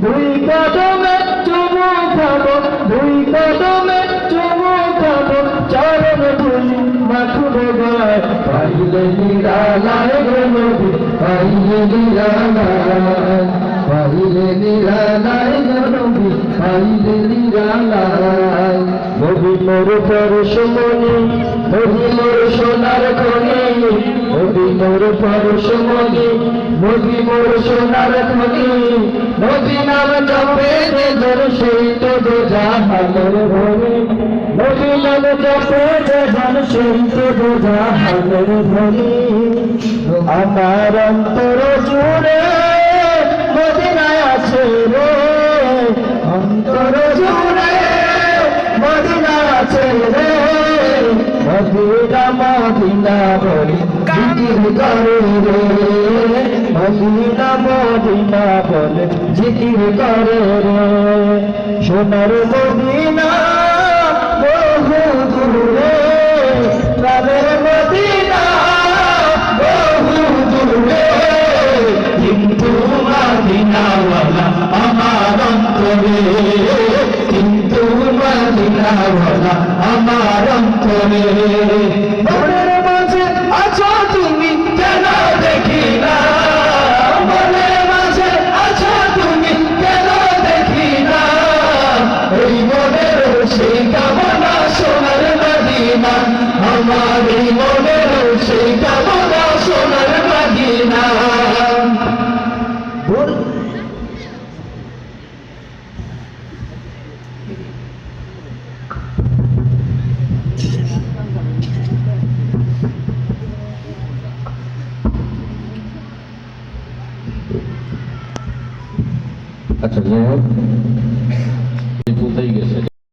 দুই কদমে চুমু খাবো, দুই কদমে চুমু খাবো, চরণ ধুলি মাখবো গায়। পাইলে নিরালায় গো নবী, পাইলে নিরালায়, পাইলে নিরালায় গো নবী, পাইলে নিরালায়। নবী মোর পরশমণি, নবী মোর সোনার খনি, নবী মোর পরশমণি, নবী মোর সোনার খনি। নবী নাম জপে যে জন সেই তো জাহানের ধনী, নবী নাম জপে যে জন সেই তো জাহানের ধনী। আমার অন্তর জুড়ে মদিনায় আছে রে, অন্তর জুড়ে মদিনায় আছে রে। মদিনা মদিনা বলি জিকির করে রে, মদিনা মদিনা বলে জিকির করে রে। সোনার মদিনা বহু দূরে, প্রাণের মদিনা বহু দূরে, কিন্তু মদিনাওয়ালা আমার অন্তরে, কিন্তু মদিনাওয়ালা আমার অন্তরে। মনের মাঝে আছো তুমি কেন দেখি না, মনের মাঝে আছো তুমি কেন দেখি না। এই মনের সেই কামনা সোনার মদিনা, আমার এই মনের সেই কামনা সোনার মদিনা। আচ্ছা যাই হোক, কোথায় গেছে।